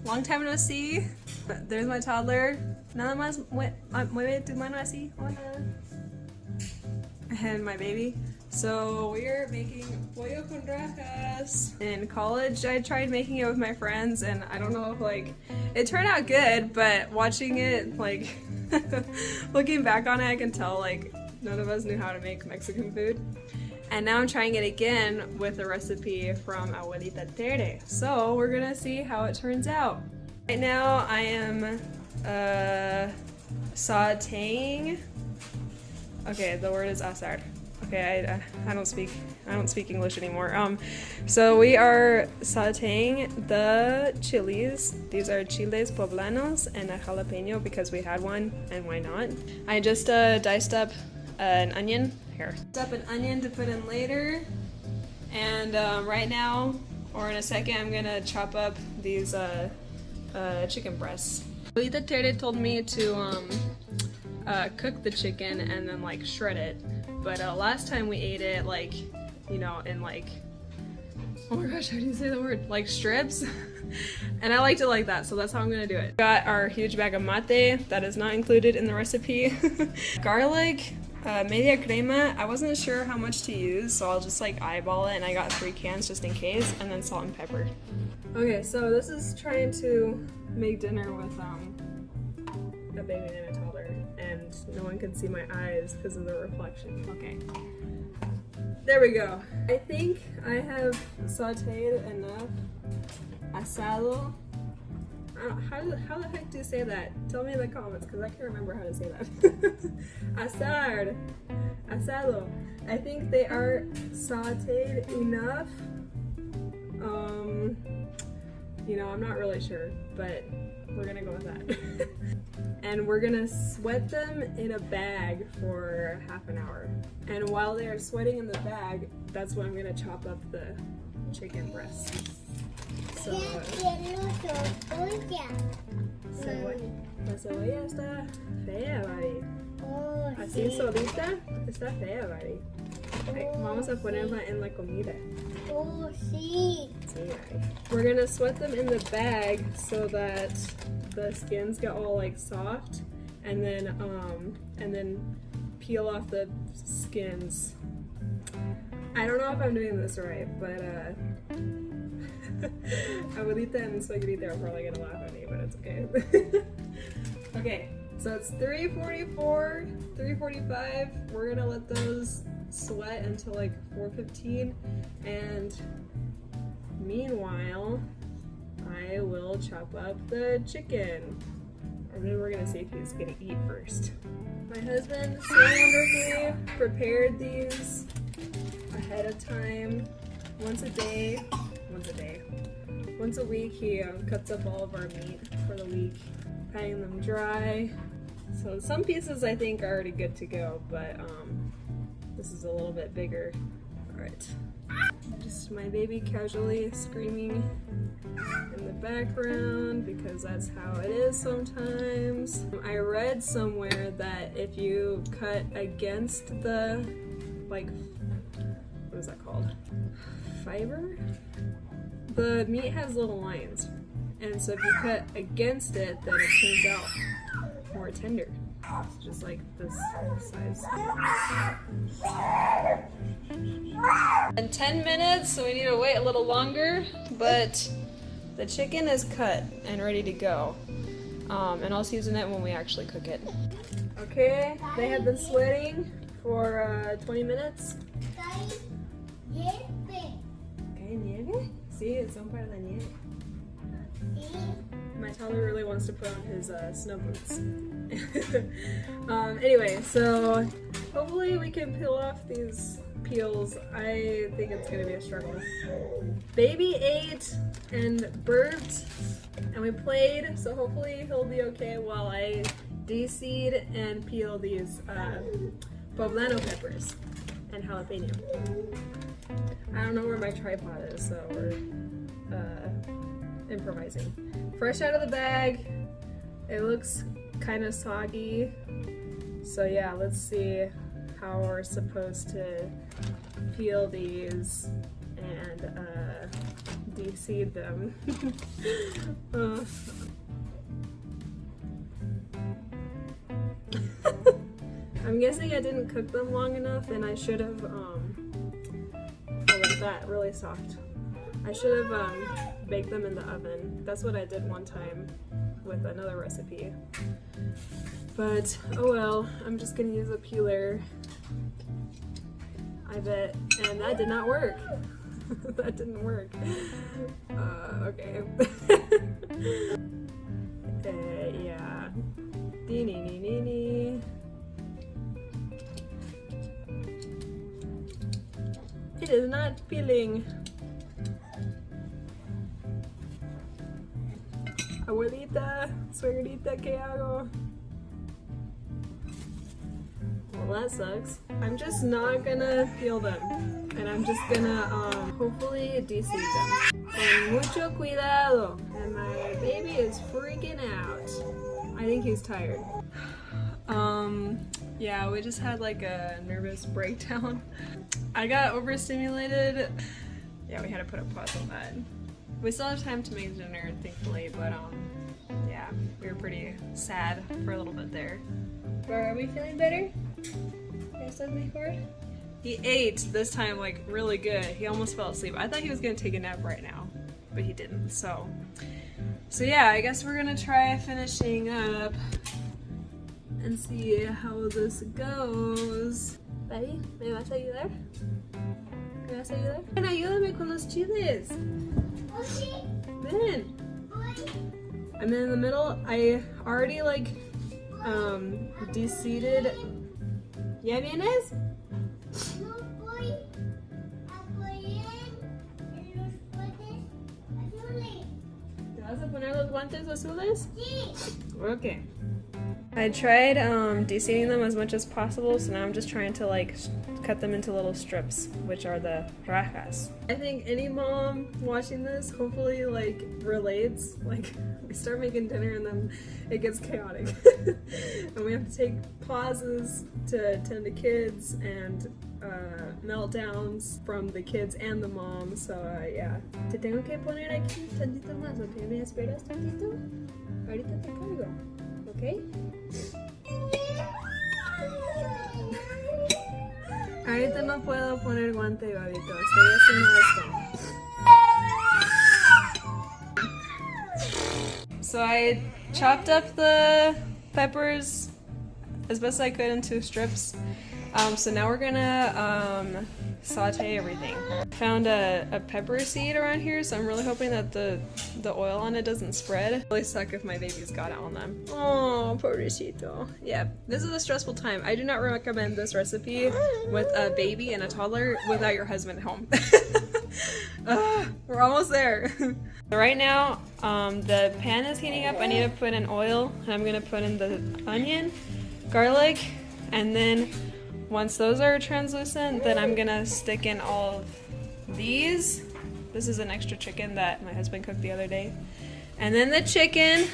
long time no see. There's my toddler. Nada más mueve tu mano así. Hola. And my baby. So we're making pollo con rajas. In college, I tried making it with my friends, and I don't know if like it turned out good, but watching it, like looking back on it, I can tell like none of us knew how to make Mexican food. And now I'm trying it again with a recipe from Abuelita Tere. So we're gonna see how it turns out. Right now I am sauteing. Okay, the word is asar. Okay, I don't speak English anymore. So we are sauteing the chilies. These are chiles poblanos and a jalapeño because we had one, and why not? I just diced up an onion. Here. Diced up an onion to put in later, and right now, or in a second, I'm gonna chop up these chicken breasts. Abuelita Tere told me to cook the chicken and then like shred it. But last time we ate it, like, you know, in like, oh my gosh, how do you say the word? Like strips. And I liked it like that, so that's how I'm gonna do it. Got our huge bag of mate, that is not included in the recipe. Garlic, media crema. I wasn't sure how much to use, so I'll just like eyeball it, and I got 3 cans just in case, and then salt and pepper. Okay, so this is trying to make dinner with a baby and a toddler, and no one can see my eyes because of the reflection. Okay, there we go. I think I have sauteed enough asado. How the heck do you say that? Tell me in the comments because I can't remember how to say that. Asado. I think they are sauteed enough. You know, I'm not really sure, but we're gonna go with that. And we're gonna sweat them in a bag for half an hour. And while they are sweating in the bag, that's when I'm gonna chop up the chicken breast. So, la cebolla está fea, Bari. Así solita está fea, Bari. Vamos a ponerla en la comida. Oh, sí. We're gonna sweat them in the bag so that the skins get all like soft, and then peel off the skins. I don't know if I'm doing this right, but Abuelita and Suegrita are probably gonna laugh at me, but it's okay. Okay, so it's 3:44, 3:45. We're gonna let those sweat until like 4:15, and meanwhile I will chop up the chicken, and then we're gonna see if he's gonna eat first. My husband so wonderfully prepared these ahead of time. Once a week he cuts up all of our meat for the week, patting them dry. So some pieces I think are already good to go, but this is a little bit bigger. Alright. Just my baby casually screaming in the background because that's how it is sometimes. I read somewhere that if you cut against the, like, what is that called? Fiber? The meat has little lines. And so if you cut against it, then it turns out more tender. It's just like this size. In 10 minutes, so we need to wait a little longer, but the chicken is cut and ready to go. And I'll season it when we actually cook it. Okay, they have been sweating for 20 minutes. Okay, nieve? Sí, son para la nieve. My toddler really wants to put on his snow boots. Anyway, so hopefully we can peel off these peels. I think it's gonna be a struggle. Baby ate and burped and we played, so hopefully he'll be okay while I de-seed and peel these Poblano peppers and jalapeno. I don't know where my tripod is, so we're improvising. Fresh out of the bag. It looks kind of soggy. So yeah, let's see how we're supposed to peel these and de-seed them. I'm guessing I didn't cook them long enough, and I should have, oh, look at that, really soft. I should have baked them in the oven. That's what I did one time with another recipe. But, oh well, I'm just gonna use a peeler, I bet, and that did not work. That didn't work. Okay. Yeah. Dee-nee-nee-nee-nee. It is not peeling. Abuelita, suegrita, ¿qué hago? Well, that sucks. I'm just not gonna peel them, and I'm just gonna hopefully de-seed them. Con mucho cuidado, and my baby is freaking out. I think he's tired. Yeah, we just had like a nervous breakdown. I got overstimulated. Yeah, we had to put a pause on that. We still have time to make dinner, thankfully, but yeah, we were pretty sad for a little bit there. But are we feeling better? He ate this time like really good. He almost fell asleep. I thought he was gonna take a nap right now, but he didn't. So yeah, I guess we're gonna try finishing up and see how this goes. Daddy, ¿me vas a ayudar? ¿Me vas a ayudar? Ven, ayúdame con los chiles. Ven. I'm in the middle. I already like de-seeded. ¿Ya vienes? No voy a poner los guantes azules. ¿Te vas a poner los guantes azules? Sí. Okay. I tried de-seeding them as much as possible, so now I'm just trying to like cut them into little strips, which are the rajas. I think any mom watching this hopefully like relates. Like we start making dinner and then it gets chaotic. And we have to take pauses to tend to kids and meltdowns from the kids and the mom. So yeah. Te tengo que poner aquí tantito más, ¿ok? ¿Me esperas tantito? Ahorita te cargo. Okay. Ahorita no puedo poner guante, babito. Estoy haciendo esto. So I chopped up the peppers as best I could into strips. So now we're gonna saute everything. Found a pepper seed around here, so I'm really hoping that the oil on it doesn't spread. It'd really suck if my baby's got it on them. Oh, pobrecito. Yeah, this is a stressful time. I do not recommend this recipe with a baby and a toddler without your husband at home. We're almost there. So right now, the pan is heating up. I need to put in oil, and I'm gonna put in the onion, garlic, and then once those are translucent, then I'm gonna stick in all of these. This is an extra chicken that my husband cooked the other day. And then the chicken.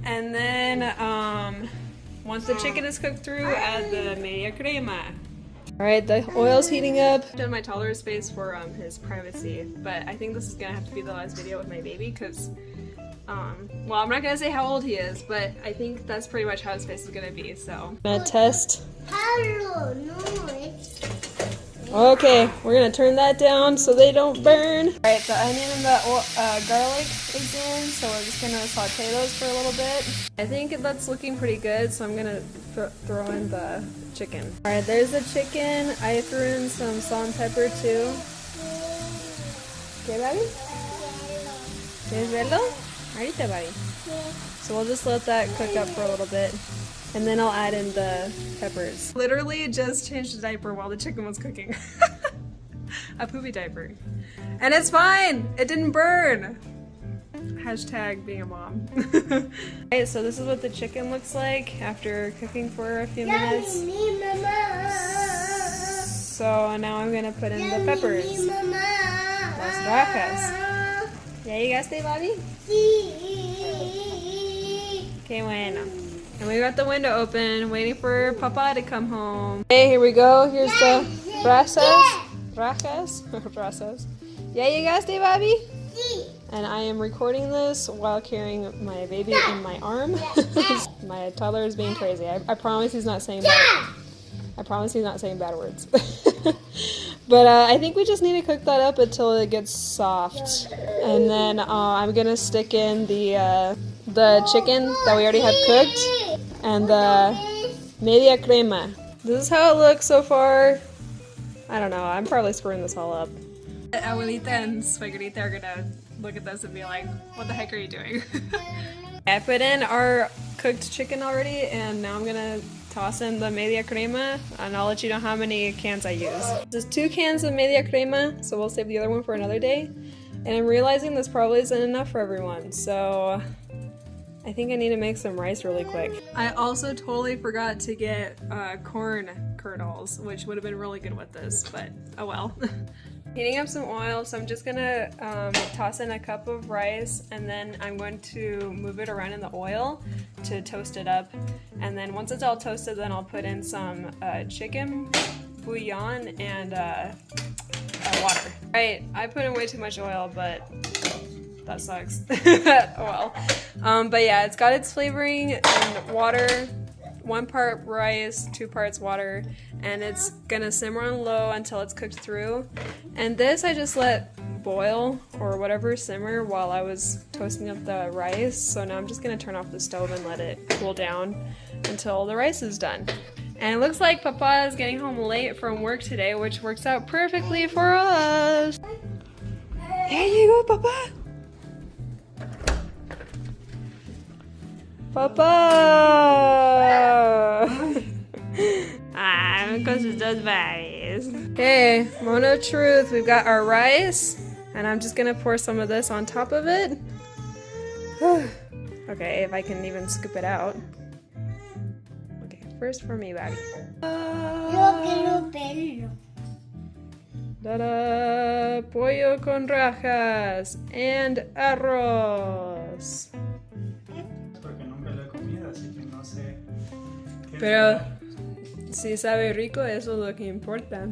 And then once the chicken is cooked through, add the media crema. Alright, the oil's heating up. I've done my toddler's face for his privacy, but I think this is gonna have to be the last video with my baby because well, I'm not gonna say how old he is, but I think that's pretty much how his face is gonna be, so. I'm gonna test. Hello, no, it's... Okay, we're gonna turn that down so they don't burn. Alright, the onion and the garlic is in, so we're just gonna saute those for a little bit. I think that's looking pretty good, so I'm gonna throw in the chicken. Alright, there's the chicken. I threw in some salt and pepper too. Okay, baby? ¿Quieres verlo? Ahorita, buddy. So we'll just let that cook up for a little bit, and then I'll add in the peppers. Literally just changed the diaper while the chicken was cooking. A poopy diaper. And it's fine! It didn't burn! Hashtag being a mom. Alright, so this is what the chicken looks like after cooking for a few minutes. So now I'm gonna put in the peppers. Las rajas. ¿Ya llegaste, Bobby? Okay, bueno. And we got the window open, waiting for Papa to come home. Okay, here we go. Here's the rajas. Rajas? Rajas. ¿Ya llegaste, Bobby? Sí. And I am recording this while carrying my baby in my arm. My toddler is being crazy. I promise he's not saying bad. I promise he's not saying bad words. But I think we just need to cook that up until it gets soft, and then I'm gonna stick in the chicken that we already have cooked and the media crema. This is how it looks so far. I don't know. I'm probably screwing this all up. Abuelita and Spaghetti are gonna look at this and be like, "What the heck are you doing?" I put in our cooked chicken already, and now I'm gonna toss in the media crema, and I'll let you know how many cans I use. Just 2 cans of media crema, so we'll save the other one for another day. And I'm realizing this probably isn't enough for everyone, so I think I need to make some rice really quick. I also totally forgot to get corn kernels, which would have been really good with this, but oh well. Heating up some oil, so I'm just gonna toss in a cup of rice, and then I'm going to move it around in the oil to toast it up. And then once it's all toasted, then I'll put in some chicken, bouillon, and water. Alright, I put in way too much oil, but that sucks. Oh well. But yeah, it's got its flavoring and water. 1 part rice, 2 parts water, and it's gonna simmer on low until it's cooked through. And this I just let boil or whatever simmer while I was toasting up the rice. So now I'm just gonna turn off the stove and let it cool down until the rice is done. And it looks like Papa is getting home late from work today, which works out perfectly for us. There you go, Papa. Papa! Con sus dos babies. Okay, moment of truth. We've got our rice, and I'm just gonna pour some of this on top of it. Okay, if I can even scoop it out. Okay, first for me, baby. Ta-da! Pollo con rajas and arroz. Pero si sabe rico, eso es lo que importa.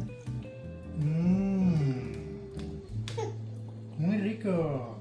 Muy rico.